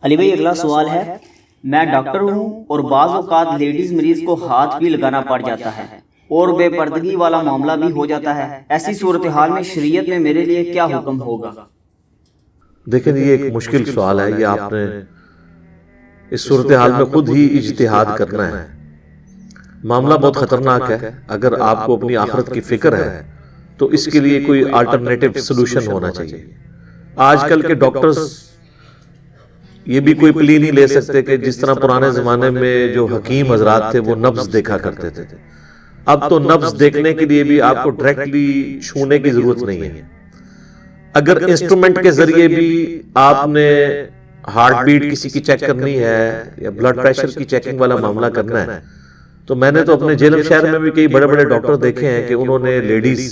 علی بھائی اگلا سوال ہے، میں ڈاکٹر ہوں اور بعض اوقات لیڈیز مریض کو ہاتھ بھی لگانا پڑ جاتا ہے اور بے پردگی والا معاملہ بھی ہو جاتا ہے، ایسی صورتحال میں شریعت میں میرے لیے کیا حکم ہوگا؟ دیکھیں یہ ایک مشکل سوال ہے، یہ آپ نے اس صورتحال میں خود ہی اجتہاد کرنا ہے۔ معاملہ بہت خطرناک ہے۔ اگر آپ کو اپنی آخرت کی فکر ہے تو اس کے لیے کوئی آلٹرنیٹو سلوشن ہونا چاہیے۔ آج کل کے ڈاکٹرز یہ بھی کوئی پلی نہیں لے سکتے کہ جس طرح پرانے زمانے میں جو حکیم حضرات تھے وہ نبض دیکھا کرتے تھے، اب تو نبض دیکھنے کے لیے بھی آپ کو ڈائریکٹلی چھونے کی ضرورت نہیں ہے۔ اگر انسٹرومنٹ کے ذریعے بھی آپ نے ہارٹ بیٹ کسی کی چیک کرنی ہے یا بلڈ پریشر کی چیکنگ والا معاملہ کرنا ہے تو میں نے تو اپنے جیلم شہر میں بھی کئی بڑے بڑے ڈاکٹر دیکھے ہیں کہ انہوں نے لیڈیز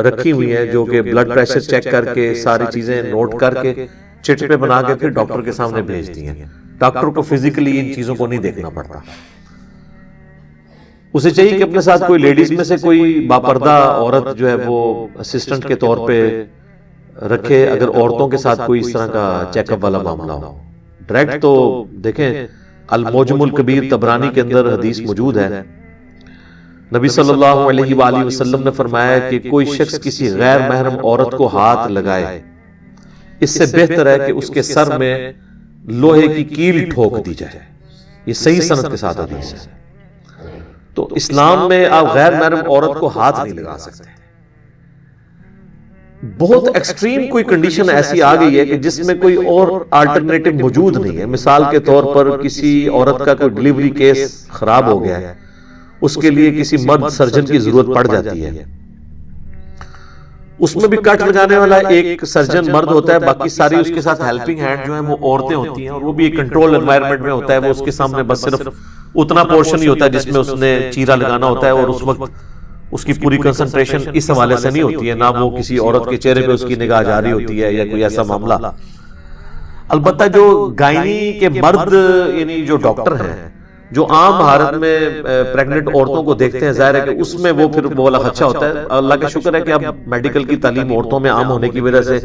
رکھی ہوئی ہیں جو کہ بلڈ پریشر چیک کر کے ساری چیزیں نوٹ کر کے چٹ پہ بنا کے پھر ڈاکٹر کے سامنے بھیج دی ہیں۔ ڈاکٹر کو فزیکلی ان چیزوں کو نہیں دیکھنا پڑتا، اسے چاہیے کہ اپنے ساتھ کوئی لیڈیز میں سے کوئی باپردہ عورت جو ہے وہ اسسٹنٹ کے طور پہ رکھے، اگر عورتوں کے ساتھ کوئی اس طرح کا چیک اپ والا معاملہ ہو۔ ڈائریکٹ تو دیکھیں الموجم الکبیر طبرانی کے اندر حدیث موجود ہے، نبی صلی اللہ علیہ وآلہ وسلم نے فرمایا کہ کوئی شخص کسی غیر محرم عورت کو ہاتھ لگائے، اس سے بہتر ہے کہ اس کے سر میں لوہے کی کیل ٹھوک دی جائے۔ یہ صحیح سند کے ساتھ حدیث ہے۔ تو اسلام میں آپ غیر محرم عورت کو ہاتھ نہیں لگا سکتے۔ بہت ایکسٹریم کوئی کنڈیشن ایسی آ گئی ہے کہ جس میں کوئی اور آلٹرنیٹو موجود نہیں ہے۔ مثال کے طور پر کسی عورت کا کوئی ڈیلیوری کیس خراب ہو گیا ہے، اس کے لیے کسی مرد سرجن کی ضرورت پڑ جاتی ہے، اس میں بھی کٹ لگانے والا ایک سرجن مرد ہوتا ہے، باقی ساری اس کے ساتھ ہیلپنگ ہینڈ جو ہیں وہ عورتیں ہوتی ہیں، اور وہ بھی ایک کنٹرول انوائرمنٹ میں ہوتا ہے۔ وہ اس کے سامنے بس صرف اتنا پورشن ہی ہوتا ہے جس میں اس نے چیرا لگانا ہوتا ہے، اور اس وقت اس کی پوری کنسنٹریشن اس حوالے سے نہیں ہوتی ہے، نہ وہ کسی عورت کے چہرے پہ اس کی نگاہ جاری ہوتی ہے یا کوئی ایسا معاملہ۔ البتہ جو گائنی کے مرد یعنی جو ڈاکٹر ہیں جو عام حالت میں پریگننٹ عورتوں کو دیکھتے ہیں، ظاہر ہے کہ اس میں وہ پھر وہ والا خدشہ ہوتا ہے۔ اللہ کا شکر ہے کہ اب میڈیکل کی تعلیم عورتوں میں عام ہونے کی وجہ سے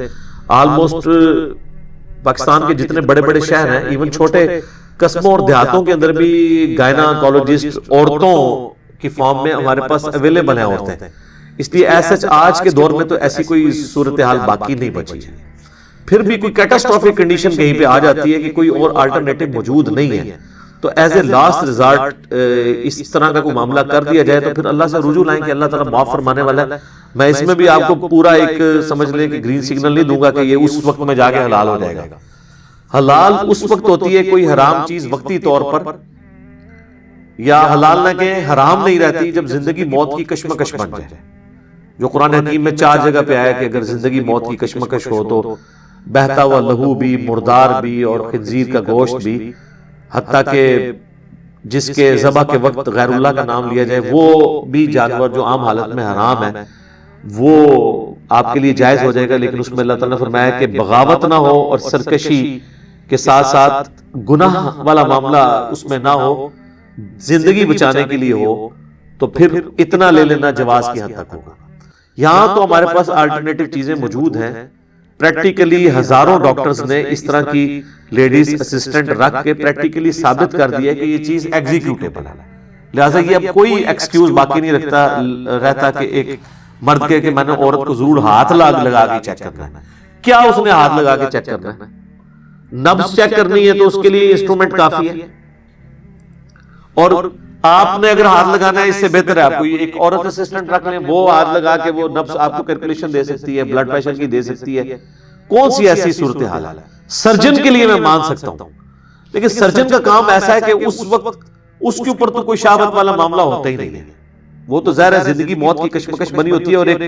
آلموسٹ پاکستان کے جتنے بڑے بڑے شہر ہیں، ایون چھوٹے قصبوں اور دیہاتوں کے اندر بھی گائناکولوجسٹ عورتوں کی فارم میں ہمارے پاس اویلیبل ہیں عورتیں۔ اس لیے ایسا آج کے دور میں تو ایسی کوئی صورتحال باقی نہیں بچی ہے۔ پھر بھی کوئی کیٹاسٹرافک کنڈیشن کہیں پہ آ جاتی ہے کہ کوئی اور آلٹرنیٹو موجود نہیں ہے، تو ایز اے لاسٹ ریزارٹ اس طرح کا کوئی معاملہ کر دیا جائے تو پھر اللہ سے رجوع لائیں کہ اللہ تعالیٰ معاف فرمانے والا ہے۔ میں اس میں بھی آپ کو پورا ایک سمجھ لیں کہ گرین سگنل نہیں دوں گا کہ یہ اس وقت میں جا کے حلال ہو جائے گا۔ حلال اس وقت ہوتی ہے کوئی حرام چیز وقتی طور پر، یا حلال نہ کہ حرام نہیں رہتی جب زندگی موت کی کشمکش بن جائے، جو قرآن حکیم میں 4 جگہ پہ آیا کہ اگر زندگی موت کی کشمکش ہو تو بہتا ہوا لہو بھی، مردار بھی، اور خنزیر کا گوشت بھی، حتیٰ کہ جس کے ذبح کے وقت غیر اللہ کا نام لیا جائے وہ بھی جانور جو عام حالت میں حرام ہے وہ آپ کے لیے جائز ہو جائے گا، لیکن اس میں اللہ تعالیٰ نے فرمایا کہ بغاوت نہ ہو اور سرکشی کے ساتھ ساتھ گناہ والا معاملہ اس میں نہ ہو، زندگی بچانے کے لیے ہو، تو پھر اتنا لے لینا جواز کی حد تک ہوگا۔ یہاں تو ہمارے پاس آلٹرنیٹو چیزیں موجود ہیں، پریکٹیکلی ہزاروں ڈاکٹرز نے اس طرح کی لیڈیز اسسٹنٹ رکھ کے پریکٹیکلی ثابت کر دیا کہ یہ چیز ایگزیکیوٹیبل ہے۔ لہٰذا یہ اب کوئی ایکسکیوز باقی نہیں رہتا کہ ایک مرد کے کہ میں نے عورت کو ضرور ہاتھ لگا کے چیک کرنا ہے۔ کیا اس نے ہاتھ لگا کے چیک کرنا ہے؟ نبض چیک کرنی ہے تو اس کے لیے انسٹرومنٹ کافی ہے، اور آپ نے اگر ہاتھ لگانا ہے اس سے بہتر ہے آپ کو ایک عورت اسسٹنٹ رکھ لیں، وہ ہاتھ لگا کے وہ نبض آپ کو کیلکولیشن دے سکتی ہے، بلڈ پریشر کی دے سکتی ہے۔ کون سی ایسی صورتحال ہے؟ سرجن کے لیے میں مان سکتا ہوں، لیکن سرجن کا کام ایسا ہے کہ اس وقت اس کے اوپر تو کوئی شہوت والا معاملہ ہوتا ہی نہیں ہے، وہ تو ظاہر ہے زندگی موت کی کشمکش بنی ہوتی ہے، اور ایک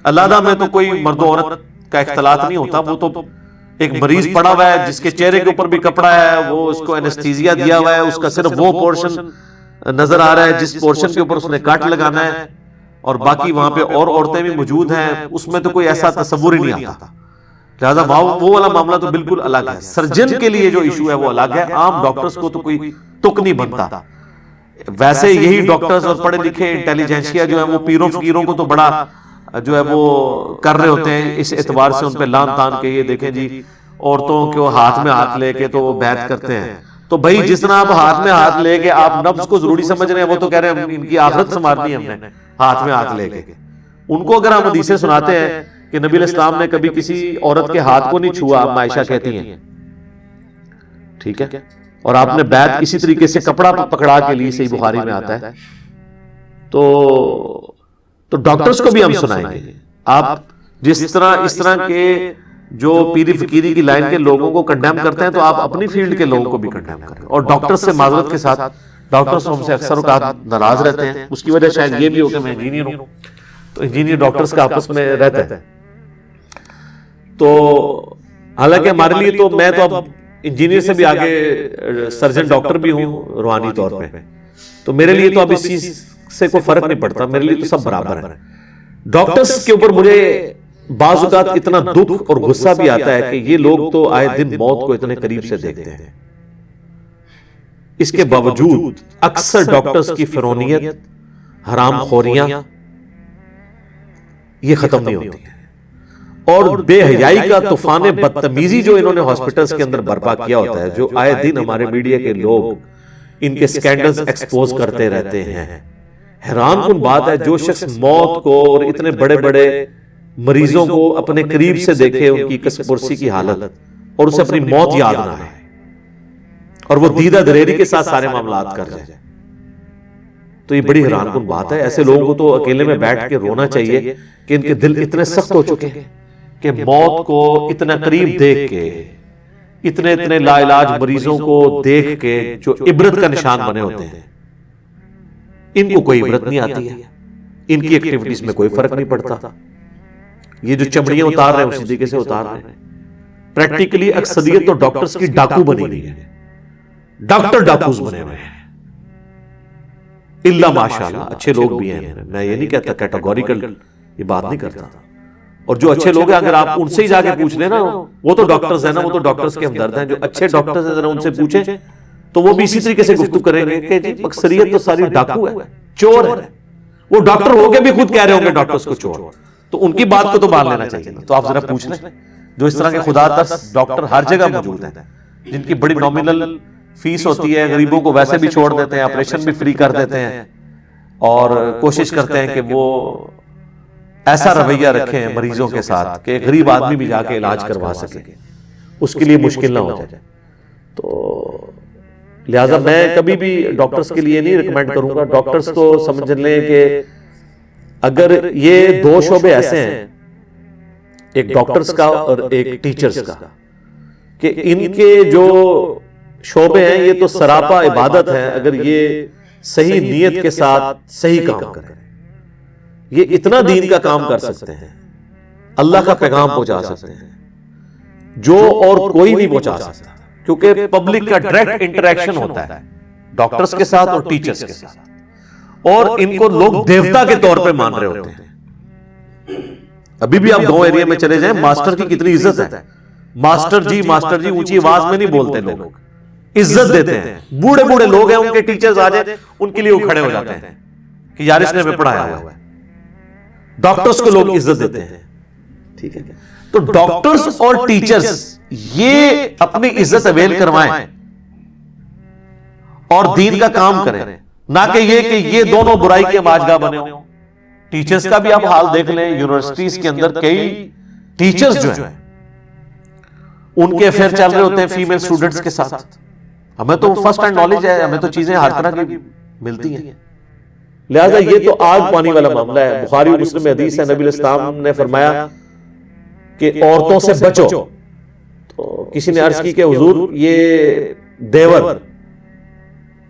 علیحدہ میں تو کوئی مرد و عورت کا اختلاط نہیں ہوتا، وہ تو ایک مریض پڑا ہوا ہے جس کے چہرے کے اوپر بھی کپڑا ہے، وہ اس کو انیستھیزیا دیا ہوا ہے، اس کا صرف وہ پورشن نظر آ رہا ہے جس پورشن کے اوپر اس نے کٹ لگانا ہے، اور باقی وہاں پہ اور عورتیں بھی موجود ہیں، اس میں تو کوئی ایسا تصور ہی نہیں آتا۔ لہذا وہ والا معاملہ تو بالکل الگ ہے۔ سرجن کے لیے جو ایشو ہے وہ الگ ہے، عام ڈاکٹرز کو تو کوئی تک نہیں بنتا۔ ویسے یہی ڈاکٹرز اور پڑھے لکھے انٹیلیجنسیا جو ہے وہ پیروں فقیروں کو تو بڑا جو ہے وہ کر رہے ہوتے ہیں، اس اعتبار سے ان پہ لان تان کے یہ دیکھیں جی عورتوں کو ہاتھ میں ہاتھ لے کے تو وہ بیعت کرتے ہیں. تو بھائی جس طرح آپ ہاتھ میں ہاتھ لے کے آپ نفس کو ضروری سمجھ رہے ہیں, وہ تو کہہ رہے ہیں ان کی آخرت سنوارنی ہے ہم نے ہاتھ میں ہاتھ لے کے. ان کو اگر ہم حدیثیں سناتے ہیں کہ نبی علیہ السلام نے کبھی کسی عورت کے ہاتھ کو نہیں چھوا, عائشہ کہتی ہیں, ٹھیک ہے, اور آپ نے بیعت اسی طریقے سے کپڑا پکڑا کے لی, صحیح بخاری میں آتا ہے. تو ڈاکٹرز کو بھی ہم سنائیں گے. آپ جس طرح اس طرح کے جو پیری فقیری کی لائن کے لوگوں کو کنڈیم کرتے ہیں, تو آپ اپنی فیلڈ کے لوگوں کو بھی کنڈیم کریں. اور ڈاکٹر سے معذرت کے ساتھ, ڈاکٹرز ہم سے اکثر اوقات ناراض رہتے ہیں, اس کی وجہ شاید یہ بھی ہو کہ میں انجینئر ہوں, تو انجینئر ڈاکٹرز کا آپس میں رہتا ہے. تو حالانکہ ہمارے لیے تو میں تو اب انجینئر سے بھی آگے سرجن ڈاکٹر بھی ہوں روحانی طور پہ, تو میرے لیے تو اب اس چیز سے کوئی فرق نہیں پڑتا, میرے لیے تو سب برابر ہے. ڈاکٹرز کے اوپر مجھے بعض اوقات اتنا دکھ اور غصہ بھی آتا ہے کہ یہ لوگ تو آئے دن موت کو اتنے قریب سے دیکھتے ہیں, اس کے باوجود اکثر ڈاکٹرز کی فرونیت, حرام خوریاں یہ ختم نہیں ہوتی ہیں. اور بے حیائی کا طوفان بدتمیزی جو انہوں نے ہاسپٹلز کے اندر برپا کیا ہوتا ہے, جو آئے دن ہمارے میڈیا کے لوگ ان کے سکینڈلز ایکسپوز کرتے رہتے ہیں. حیران کن بات ہے, جو شخص موت کو اور اتنے بڑے بڑے مریضوں کو اپنے قریب سے دیکھے, ان کی کس پرسی کی حالت, اور اسے اپنی موت یاد نہ ہے, اور وہ دیدہ دریری کے ساتھ سارے معاملات کر جائے, تو یہ بڑی حیران کن بات ہے. ایسے لوگوں کو تو اکیلے میں بیٹھ کے رونا چاہیے کہ ان کے دل اتنے سخت ہو چکے ہیں کہ موت کو اتنا قریب دیکھ کے, اتنے لا علاج مریضوں کو دیکھ کے جو عبرت کا نشان بنے ہوتے ہیں, ان کو کوئی عبرت نہیں آتی ہے, ان کی ایکٹیویٹیز میں کوئی فرق نہیں پڑتا. یہ جو چمڑیاں اتار رہے ہیں اسی طریقے سے اتار رہے ہیں. پریکٹیکلی اکثریت تو ڈاکٹرز کی ڈاکو بنی ہوئی ہے, ڈاکٹر ڈاکوز بنے ہوئے ہیں. اللہ ماشاءاللہ اچھے لوگ بھی ہیں, میں یہ نہیں کہتا کیٹاگوریکل یہ بات نہیں کرتا, اور جو اچھے لوگ ہیں اگر آپ ان سے ہی جا کے پوچھ لیں نا, وہ تو ڈاکٹرز ہیں نا, وہ تو ڈاکٹرز کے ہمدرد ہیں. جو اچھے ڈاکٹرز ہیں ذرا ان سے پوچھیں تو وہ بھی اسی طریقے سے گفتگو کریں گے کہ جی اکثریت تو ساری ڈاکو ہے, چور ہے. وہ ڈاکٹر ہو کے بھی خود کہہ رہے ہوں گے ڈاکٹرز کو چور, تو ان کی بات کو تو مان لینا چاہیے. تو آپ ذرا پوچھ لیں, جو اس طرح کے خدا ترس ڈاکٹر ہر جگہ موجود ہیں, جن کی بڑی نامنل فیس ہوتی ہے, غریبوں کو ویسے بھی چھوڑ دیتے ہیں, آپریشن بھی فری کر دیتے ہیں, اور کوشش کرتے ہیں کہ وہ ایسا رویہ رکھیں مریضوں کے ساتھ کہ غریب آدمی بھی جا کے علاج کروا سکے, اس کے لیے مشکل نہ ہو جائے. تو لہٰذا میں کبھی بھی ڈاکٹرز کے لیے نہیں ریکمینڈ کروں گا. ڈاکٹرز تو سمجھ لیں کہ اگر یہ دو شعبے ایسے ہیں, ایک ڈاکٹرز کا اور ایک ٹیچرز کا, کہ ان کے جو شعبے ہیں یہ تو سراپا عبادت ہے. اگر یہ صحیح نیت کے ساتھ صحیح کام کریں, یہ اتنا دین کا کام کر سکتے ہیں, اللہ کا پیغام پہنچا سکتے ہیں جو اور کوئی نہیں پہنچا سکتا, کیونکہ پبلک کا ڈائریکٹ انٹریکشن ہوتا ہے ڈاکٹرز کے ساتھ اور ٹیچرز کے ساتھ, اور ان کو لوگ دیوتا کے طور پہ مان رہے ہوتے ہیں. ابھی بھی آپ گاؤں ایریا میں چلے جائیں, ماسٹر کی کتنی عزت ہے. ماسٹر جی اونچی آواز میں نہیں بولتے, لوگ عزت دیتے ہیں. بوڑھے بوڑھے لوگ ہیں, ان کے ٹیچرز آ جائیں ان کے لیے وہ کھڑے ہو جاتے ہیں کہ یار اس نے ہمیں پڑھایا ہوا ہے. ڈاکٹرز کو لوگ عزت دیتے ہیں, ٹھیک ہے. تو ڈاکٹرز اور ٹیچرز یہ اپنی عزت اویل کروائیں اور دین کا کام کریں, نہ کہ یہ دونوں برائی کے ماجگاہ بنے ہوں. ٹیچرز کا بھی آپ حال دیکھ لیں, یونیورسٹیز کے اندر کئی ٹیچرز جو ہیں ان کے افیئر چل رہے ہوتے ہیں فیمیل اسٹوڈنٹس کے ساتھ. ہمیں تو فرسٹ ہینڈ نالج ہے, ہمیں تو چیزیں ہر طرح کی ملتی ہیں. لہذا یہ تو آگ پانی والا معاملہ ہے. بخاری و مسلم میں حدیث ہے, نبی علیہ السلام نے فرمایا کہ عورتوں سے بچو. تو کسی نے عرض کی کہ حضور یہ دیور,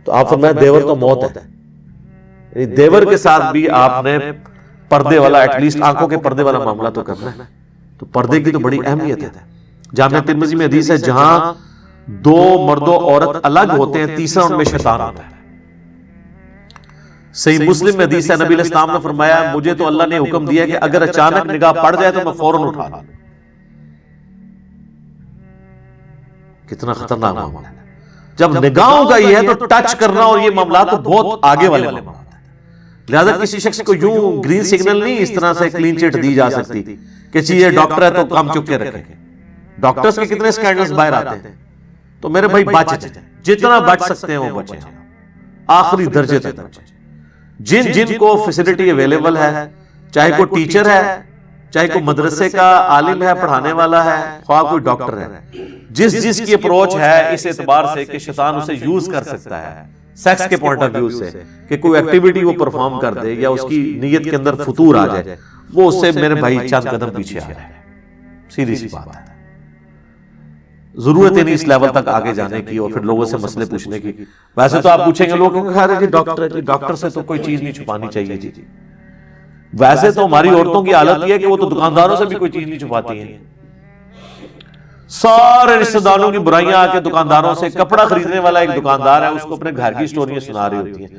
تو آپ فرمایا دیور تو موت ہے. دیور کے ساتھ بھی آپ نے پردے والا, ایٹ لیسٹ آنکھوں کے پردے والا معاملہ تو کرنا ہے. تو پردے کی تو بڑی اہمیت ہے. جامعہ ترمذی میں حدیث ہے, جہاں دو مرد و عورت الگ ہوتے ہیں تیسرا ان میں شیطان ہوتا ہے. صحیح مسلم میں حدیث ہے, نبی علیہ السلام نے فرمایا مجھے تو اللہ نے حکم دیا کہ اگر اچانک نگاہ پڑ جائے تو میں فوراً اٹھا لوں. کتنا خطرناک معاملہ ہے. جب نگاہوں کا یہ ہے تو ٹچ کرنا اور یہ معاملات تو بہت آگے والے معاملات ہیں. لہذا کسی شخص کو یوں گرین سگنل نہیں اس طرح سے کلین چٹ دی جا سکتی کہ یہ ڈاکٹر ہے تو کام چک کے رکھیں. ڈاکٹرز کے کتنے اسکینڈلز باہر آتے ہیں. تو میرے بھائی بچ جائیں, جتنا بچ سکتے ہیں وہ بچیں, آخری درجے تک بچیں. جن کو فیسلٹی اویلیبل ہے, چاہے کوئی ٹیچر ہے, چاہے کوئی مدرسے کا عالم ہے, پڑھانے والا ہے, خواہ کوئی ڈاکٹر ہے, جس کی اپروچ ہے اس اعتبار سے کہ شیطان اسے یوز کر سکتا ہے سیکس کے پوائنٹ آف ویو سے, کہ کوئی ایکٹیویٹی وہ پرفارم کر دے یا اس کی نیت کے اندر فتور آ جائے, وہ اس سے میرے بھائی چند قدم پیچھے آ رہے ہیں. سیدھی سی بات ہے, ضرورت ہی نہیں اس لیول تک آگے جانے کی اور پھر لوگوں سے مسئلے پوچھنے کی. ویسے تو آپ پوچھیں گے لوگوں کو کہا رہے جی ڈاکٹر سے تو کوئی چیز نہیں چھپانی چاہیے. جی ویسے تو ہماری عورتوں کی حالت یہ ہے کہ وہ تو دکانداروں سے بھی کوئی چیز نہیں چھپاتی ہیں. سارے رشتہ داروں کی برائیاں آ کے دکانداروں سے, کپڑا خریدنے والا ایک دکاندار ہے, اس کو اپنے گھر کی سٹوریاں سنا رہی ہوتی ہیں.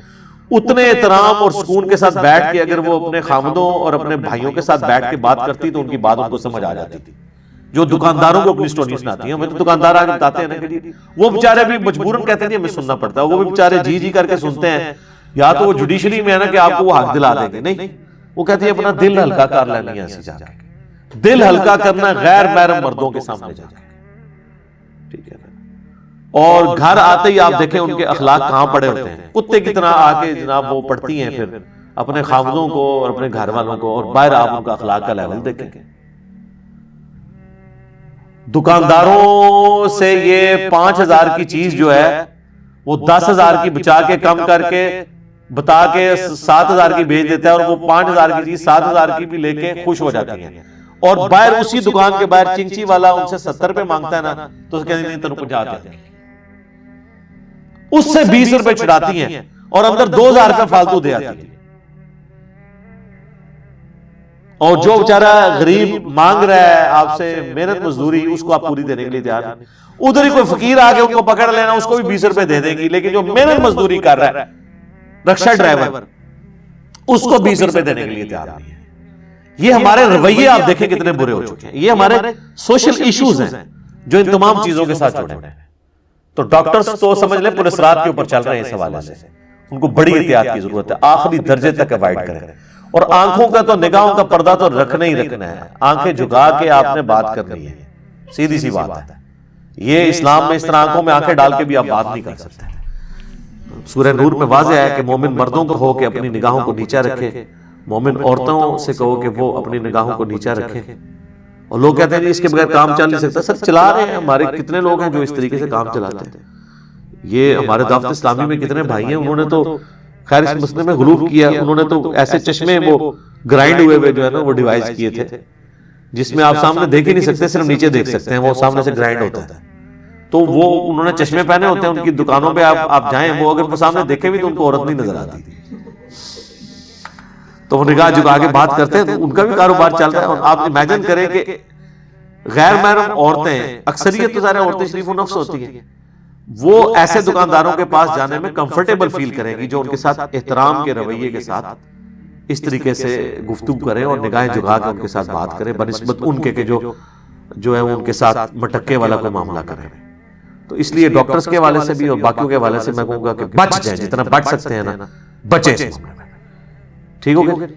اتنے احترام اور سکون کے ساتھ بیٹھ کے اگر وہ اپنے خامدوں اور اپنے بھائیوں کے ساتھ بیٹھ کے بات کرتی تو ان کی بات ان کو سمجھ آ جاتی تھی. جو دکانداروں کو اپنی سٹوری سناتی ہیں, ہمیں تو دکاندار آگے بتاتے ہیں نا کہ جی وہ بیچارے بھی مجبوراً کہتے ہیں ہمیں سننا پڑتا ہے, وہ بھی بیچارے جی کر کے سنتے ہیں. یا تو وہ جوڈیشلی میں ہے نا کہ آپ کو وہ حق دلا دیں گے, نہیں, وہ کہتی ہے اپنا دل ہلکا کر لینی ہے. ایسی جا کے دل ہلکا کرنا غیر محرم مردوں کے سامنے جا کے, ٹھیک ہے. اور گھر آتے ہی آپ دیکھیں ان کے اخلاق کہاں پڑے ہوتے ہیں, کتے کی طرح آ کے جناب وہ پڑھتی ہیں پھر اپنے خامدوں کو اور اپنے گھر والوں کو, اور باہر آپ ان کا اخلاق کا لیول دیکھیں گے. دکانداروں سے یہ 5,000 کی چیز جو ہے وہ 10,000 کی بچا کے کم کر کے بتا کے 7,000 کی بھیج دیتا ہے, اور وہ 5,000 کی چیز 7,000 کی بھی لے کے خوش ہو جاتی ہیں. اور باہر اسی دکان کے باہر چنچی والا ان سے 70 روپے مانگتا ہے نا, تو اس کہتے ہیں تینوں 50 دیتے ہیں, اس سے 20 روپے چھڑاتی ہیں اور اندر 2,000 روپے فالتو دے آتی ہیں. اور جو بیچارہ غریب مانگ رہا ہے آپ سے محنت مزدوری, اس کو آپ پوری دینے کے لیے تیار ہیں. ادھر ہی کوئی فقیر آ کے ان کو پکڑ لینا, اس کو بھی 20 روپے دے دیں گی, لیکن جو محنت مزدوری کر رہا ہے رکشہ ڈرائیور, اس کو 20 روپے دینے کے لیے تیار نہیں ہے. یہ ہمارے رویے آپ دیکھیں کتنے برے ہو چکے ہیں. یہ ہمارے سوشل ایشوز ہیں جو ان تمام چیزوں کے ساتھ جڑے ہیں. تو ڈاکٹرز تو سمجھ لیں پورے سرات کے اوپر چل رہے ہیں اس حوالے سے, ان کو بڑی احتیاط کی ضرورت ہے, آخری درجے تک اوائڈ کریں. اور آنکھوں کا تو نگاہوں کا پردہ تو رکھنا ہی رکھنا ہے, آنکھیں جھکا کے آپ نے بات کرنی ہے, سیدھی سی بات ہے. یہ اسلام میں اس طرح آنکھوں میں آنکھیں ڈال کے بھی آپ بات نہیں کر سکتے. سورہ نور میں واضح ہے کہ مومن مردوں کو ہو کہ اپنی نگاہوں کو نیچا رکھے, مومن عورتوں سے کہو کہ وہ اپنی نگاہوں کو نیچا رکھیں. اور لوگ کہتے ہیں جی اس کے بغیر کام چل نہیں سکتا. سر چلا رہے ہیں, ہمارے کتنے لوگ ہیں جو اس طریقے سے کام چلاتے ہیں. یہ ہمارے دعوت اسلامی میں کتنے بھائی ہیں, انہوں نے تو خیر اس مسئلے میں غلوف کیا, انہوں نے تو ایسے چشمے وہ گرائنڈ ہوئے جو ہے نا وہ ڈیوائز کیے تھے, جس میں آپ سامنے دیکھ ہی نہیں سکتے, صرف نیچے دیکھ سکتے ہیں, وہ سامنے سے گرائنڈ ہوتا ہے. تو وہ انہوں نے چشمے پہنے ہوتے ہیں, ان کی دکانوں پہ آپ جائیں, وہ اگر وہ سامنے دیکھیں بھی تو ان کو عورت نہیں نظر آتی, تو وہ نگاہ جھکا کے بات کرتے ہیں, تو ان کا بھی کاروبار چل رہا ہے. اور آپ امیجن کریں کہ غیر محرم عورتیں, اکثریت تو ظاہر عورتیں شریف و نفس ہوتی ہیں, وہ ایسے دکانداروں کے پاس جانے میں کمفرٹیبل فیل کریں گی جو ان کے ساتھ احترام کے رویے کے ساتھ اس طریقے سے گفتگو کریں اور نگاہیں جھکا کے ان کے ساتھ بات کریں, بنسبت ان کے جو ہے ان کے ساتھ مٹکے والا کوئی معاملہ کریں. تو اس لیے ڈاکٹرز کے حوالے سے بھی اور باقیوں کے حوالے سے میں کہوں گا کہ بچ جائیں, جتنا بچ سکتے ہیں نا بچیں. ٹھیک ہو گیا.